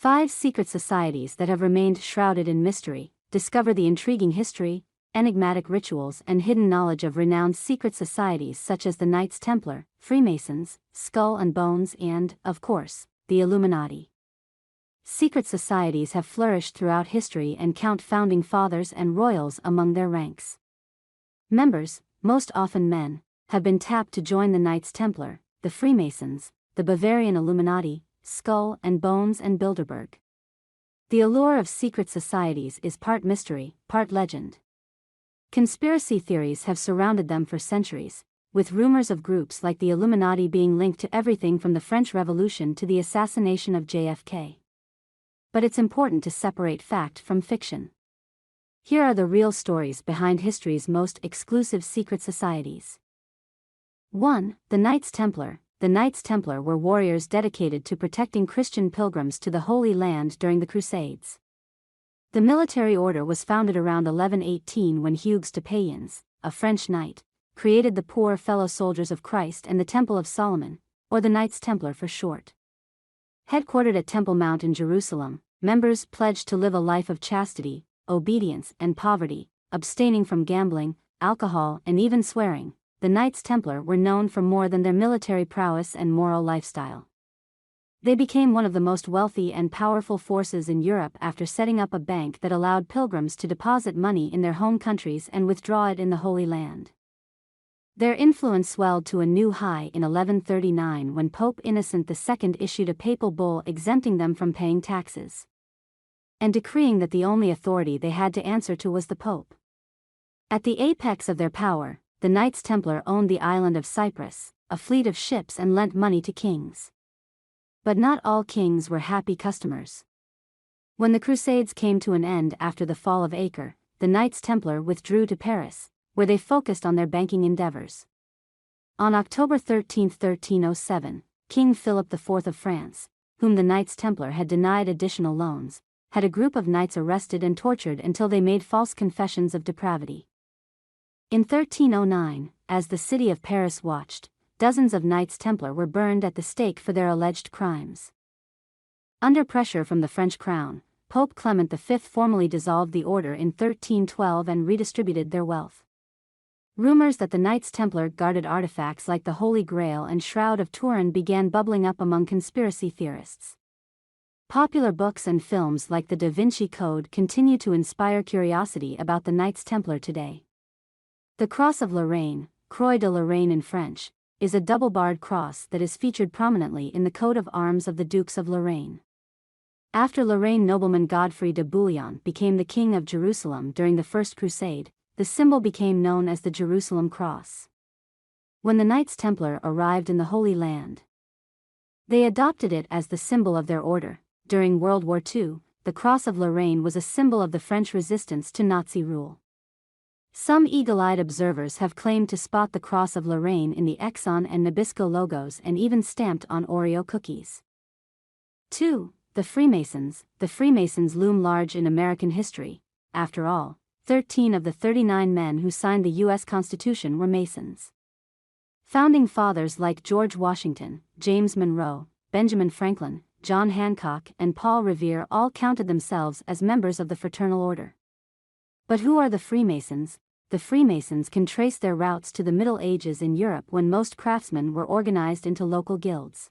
5 secret societies that have remained shrouded in mystery. Discover the intriguing history, enigmatic rituals, and hidden knowledge of renowned secret societies such as the Knights Templar, Freemasons, Skull and Bones, and, of course, the Illuminati. Secret societies have flourished throughout history and count founding fathers and royals among their ranks. Members, most often men, have been tapped to join the Knights Templar, the Freemasons, the Bavarian Illuminati, Skull and Bones, and Bilderberg. The allure of secret societies is part mystery, part legend. Conspiracy theories have surrounded them for centuries, with rumors of groups like the Illuminati being linked to everything from the French Revolution to the assassination of JFK. But it's important to separate fact from fiction. Here are the real stories behind history's most exclusive secret societies. 1. The Knights Templar. The Knights Templar were warriors dedicated to protecting Christian pilgrims to the Holy Land during the Crusades. The military order was founded around 1118 when Hugues de Payens, a French knight, created the Poor Fellow Soldiers of Christ and the Temple of Solomon, or the Knights Templar for short. Headquartered at Temple Mount in Jerusalem, members pledged to live a life of chastity, obedience, and poverty, abstaining from gambling, alcohol, and even swearing. The Knights Templar were known for more than their military prowess and moral lifestyle. They became one of the most wealthy and powerful forces in Europe after setting up a bank that allowed pilgrims to deposit money in their home countries and withdraw it in the Holy Land. Their influence swelled to a new high in 1139 when Pope Innocent II issued a papal bull exempting them from paying taxes, and decreeing that the only authority they had to answer to was the Pope. At the apex of their power, the Knights Templar owned the island of Cyprus, a fleet of ships, and lent money to kings. But not all kings were happy customers. When the Crusades came to an end after the fall of Acre, the Knights Templar withdrew to Paris, where they focused on their banking endeavors. On October 13, 1307, King Philip IV of France, whom the Knights Templar had denied additional loans, had a group of knights arrested and tortured until they made false confessions of depravity. In 1309, as the city of Paris watched, dozens of Knights Templar were burned at the stake for their alleged crimes. Under pressure from the French crown, Pope Clement V formally dissolved the order in 1312 and redistributed their wealth. Rumors that the Knights Templar guarded artifacts like the Holy Grail and Shroud of Turin began bubbling up among conspiracy theorists. Popular books and films like The Da Vinci Code continue to inspire curiosity about the Knights Templar today. The Cross of Lorraine, Croix de Lorraine in French, is a double-barred cross that is featured prominently in the coat of arms of the Dukes of Lorraine. After Lorraine nobleman Godfrey de Bouillon became the King of Jerusalem during the First Crusade, the symbol became known as the Jerusalem Cross. When the Knights Templar arrived in the Holy Land, they adopted it as the symbol of their order. During World War II, the Cross of Lorraine was a symbol of the French resistance to Nazi rule. Some eagle-eyed observers have claimed to spot the Cross of Lorraine in the Exxon and Nabisco logos and even stamped on Oreo cookies. 2. The Freemasons. The Freemasons loom large in American history. After all, 13 of the 39 men who signed the U.S. Constitution were Masons. Founding fathers like George Washington, James Monroe, Benjamin Franklin, John Hancock, and Paul Revere all counted themselves as members of the fraternal order. But who are the Freemasons? The Freemasons can trace their roots to the Middle Ages in Europe when most craftsmen were organized into local guilds.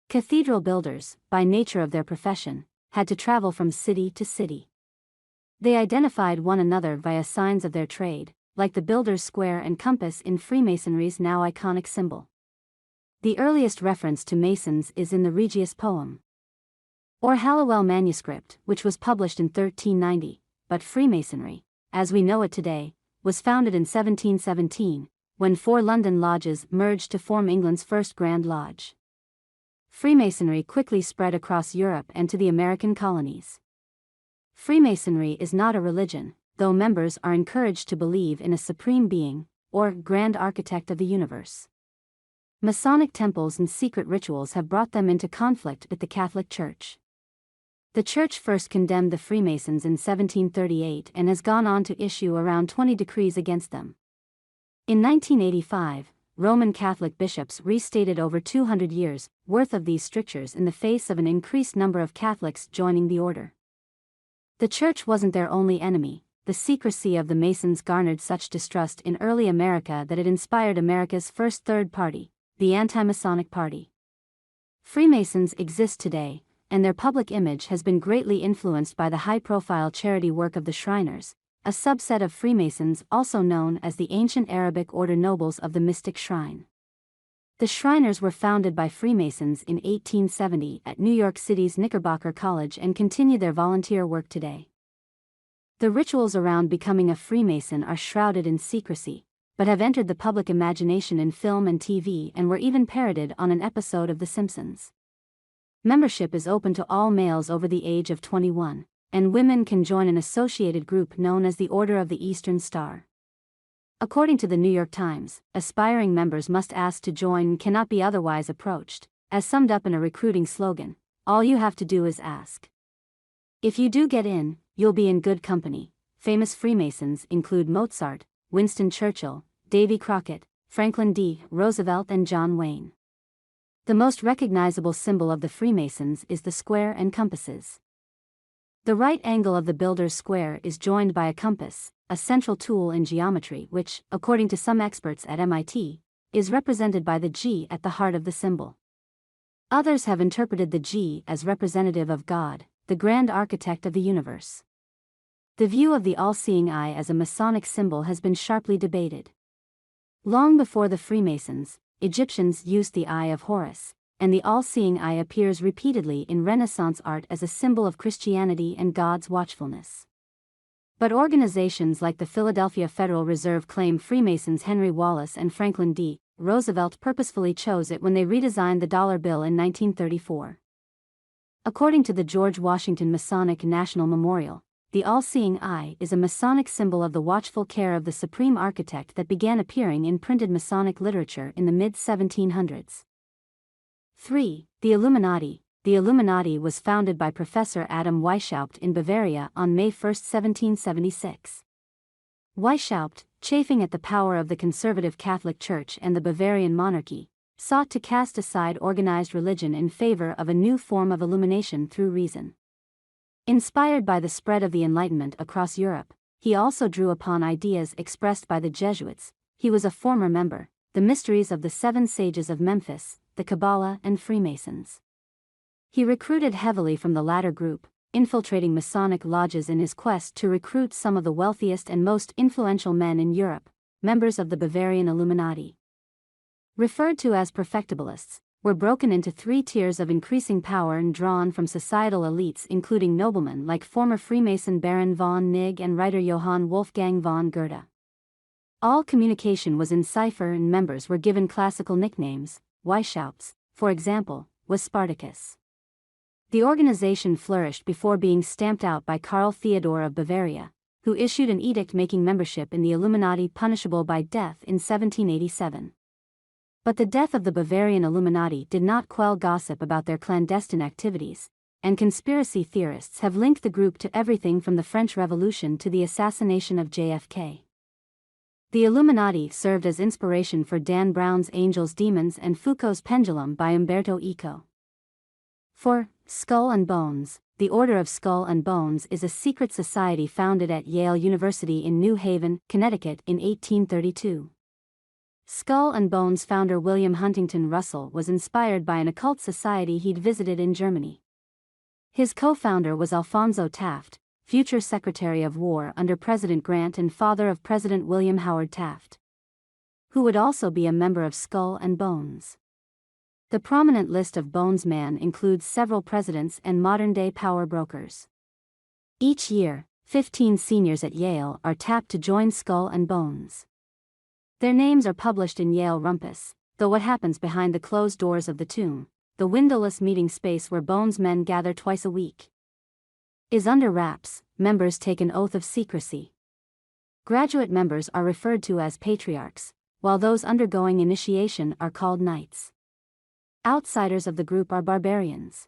Cathedral builders, by nature of their profession, had to travel from city to city. They identified one another via signs of their trade, like the builder's square and compass in Freemasonry's now iconic symbol. The earliest reference to Masons is in the Regius poem, or Halliwell manuscript, which was published in 1390, but Freemasonry, as we know it today, was founded in 1717, when 4 London lodges merged to form England's first Grand Lodge. Freemasonry quickly spread across Europe and to the American colonies. Freemasonry is not a religion, though members are encouraged to believe in a supreme being, or grand architect of the universe. Masonic temples and secret rituals have brought them into conflict with the Catholic Church. The Church first condemned the Freemasons in 1738 and has gone on to issue around 20 decrees against them. In 1985, Roman Catholic bishops restated over 200 years' worth of these strictures in the face of an increased number of Catholics joining the order. The Church wasn't their only enemy. The secrecy of the Masons garnered such distrust in early America that it inspired America's first third party, the Anti-Masonic Party. Freemasons exist today, and their public image has been greatly influenced by the high-profile charity work of the Shriners, a subset of Freemasons also known as the ancient Arabic order nobles of the mystic shrine. The Shriners were founded by Freemasons in 1870 at New York City's Knickerbocker College and continue their volunteer work today. The rituals around becoming a Freemason are shrouded in secrecy, but have entered the public imagination in film and TV and were even parodied on an episode of The Simpsons. Membership is open to all males over the age of 21, and women can join an associated group known as the Order of the Eastern Star. According to the New York Times, aspiring members must ask to join and cannot be otherwise approached, as summed up in a recruiting slogan, "All you have to do is ask." If you do get in, you'll be in good company. Famous Freemasons include Mozart, Winston Churchill, Davy Crockett, Franklin D. Roosevelt and John Wayne. The most recognizable symbol of the Freemasons is the square and compasses. The right angle of the builder's square is joined by a compass, a central tool in geometry which, according to some experts at MIT, is represented by the G at the heart of the symbol. Others have interpreted the G as representative of God, the grand architect of the universe. The view of the all-seeing eye as a Masonic symbol has been sharply debated. Long before the Freemasons, Egyptians used the Eye of Horus, and the all-seeing eye appears repeatedly in Renaissance art as a symbol of Christianity and God's watchfulness. But organizations like the Philadelphia Federal Reserve claim Freemasons Henry Wallace and Franklin D. Roosevelt purposefully chose it when they redesigned the dollar bill in 1934. According to the George Washington Masonic National Memorial, the all-seeing eye is a Masonic symbol of the watchful care of the Supreme Architect that began appearing in printed Masonic literature in the mid-1700s. 3. The Illuminati. The Illuminati was founded by Professor Adam Weishaupt in Bavaria on May 1, 1776. Weishaupt, chafing at the power of the conservative Catholic Church and the Bavarian monarchy, sought to cast aside organized religion in favor of a new form of illumination through reason. Inspired by the spread of the Enlightenment across Europe, he also drew upon ideas expressed by the Jesuits. He was a former member, the mysteries of the Seven Sages of Memphis, the Kabbalah and Freemasons. He recruited heavily from the latter group, infiltrating Masonic lodges in his quest to recruit some of the wealthiest and most influential men in Europe, members of the Bavarian Illuminati. Referred to as perfectibilists, were broken into three tiers of increasing power and drawn from societal elites including noblemen like former Freemason Baron von Nigg and writer Johann Wolfgang von Goethe. All communication was in cipher and members were given classical nicknames. Weishaupt's, for example, was Spartacus. The organization flourished before being stamped out by Karl Theodor of Bavaria, who issued an edict making membership in the Illuminati punishable by death in 1787. But the death of the Bavarian Illuminati did not quell gossip about their clandestine activities, and conspiracy theorists have linked the group to everything from the French Revolution to the assassination of JFK. The Illuminati served as inspiration for Dan Brown's Angels, Demons and Foucault's Pendulum by Umberto Eco. 4. Skull and Bones. The Order of Skull and Bones is a secret society founded at Yale University in New Haven, Connecticut in 1832. Skull and Bones founder William Huntington Russell was inspired by an occult society he'd visited in Germany. His co-founder was Alphonso Taft, future Secretary of War under President Grant and father of President William Howard Taft, who would also be a member of Skull and Bones. The prominent list of Bonesmen includes several presidents and modern-day power brokers. Each year, 15 seniors at Yale are tapped to join Skull and Bones. Their names are published in Yale Rumpus, though what happens behind the closed doors of the tomb, the windowless meeting space where Bonesmen gather twice a week, is under wraps. Members take an oath of secrecy. Graduate members are referred to as patriarchs, while those undergoing initiation are called knights. Outsiders of the group are barbarians.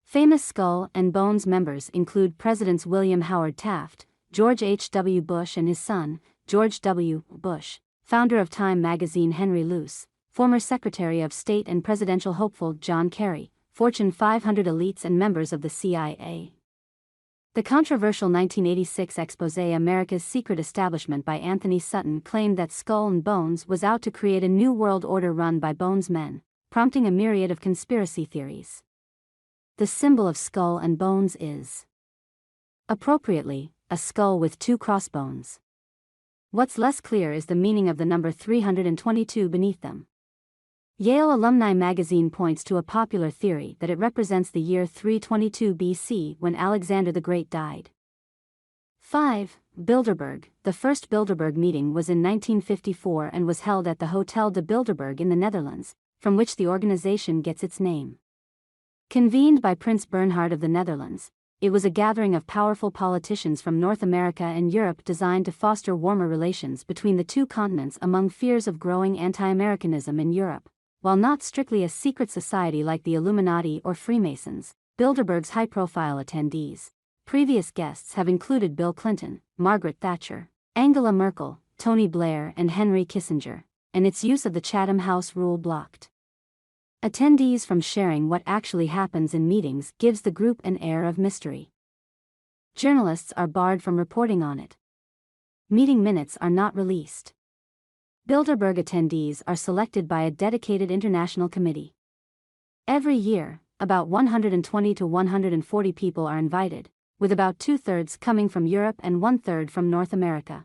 Famous Skull and Bones members include Presidents William Howard Taft, George H. W. Bush and his son, George W. Bush, founder of Time magazine Henry Luce, former Secretary of State and presidential hopeful John Kerry, Fortune 500 elites and members of the CIA. The controversial 1986 exposé America's Secret Establishment by Anthony Sutton claimed that Skull and Bones was out to create a new world order run by Bones men, prompting a myriad of conspiracy theories. The symbol of Skull and Bones is, appropriately, a skull with 2 crossbones. What's less clear is the meaning of the number 322 beneath them. Yale Alumni magazine points to a popular theory that it represents the year 322 BC when Alexander the Great died. 5. Bilderberg. The first Bilderberg meeting was in 1954 and was held at the Hotel de Bilderberg in the Netherlands, from which the organization gets its name. Convened by Prince Bernhard of the Netherlands, it was a gathering of powerful politicians from North America and Europe designed to foster warmer relations between the two continents among fears of growing anti-Americanism in Europe. While not strictly a secret society like the Illuminati or Freemasons, Bilderberg's high-profile attendees, previous guests have included Bill Clinton, Margaret Thatcher, Angela Merkel, Tony Blair and Henry Kissinger, and its use of the Chatham House rule blocked attendees from sharing what actually happens in meetings gives the group an air of mystery. Journalists are barred from reporting on it. Meeting minutes are not released. Bilderberg attendees are selected by a dedicated international committee. Every year, about 120 to 140 people are invited, with about 2/3 coming from Europe and 1/3 from North America.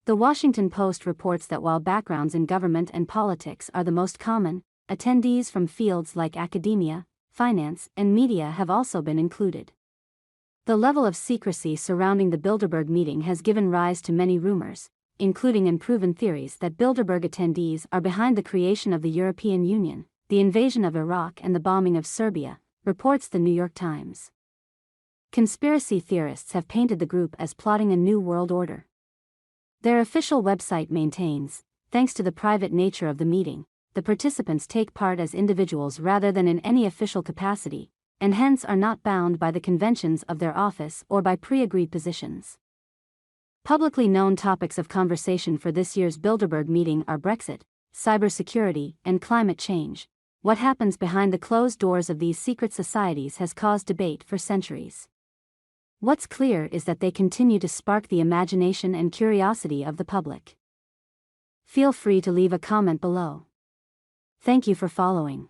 The Washington Post reports that while backgrounds in government and politics are the most common, attendees from fields like academia, finance, and media have also been included. The level of secrecy surrounding the Bilderberg meeting has given rise to many rumors, including unproven theories that Bilderberg attendees are behind the creation of the European Union, the invasion of Iraq and the bombing of Serbia, reports the New York Times. Conspiracy theorists have painted the group as plotting a new world order. Their official website maintains, thanks to the private nature of the meeting, the participants take part as individuals rather than in any official capacity, and hence are not bound by the conventions of their office or by pre-agreed positions. Publicly known topics of conversation for this year's Bilderberg meeting are Brexit, cybersecurity, and climate change. What happens behind the closed doors of these secret societies has caused debate for centuries. What's clear is that they continue to spark the imagination and curiosity of the public. Feel free to leave a comment below. Thank you for following.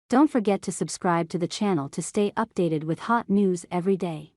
Don't forget to subscribe to the channel to stay updated with hot news every day.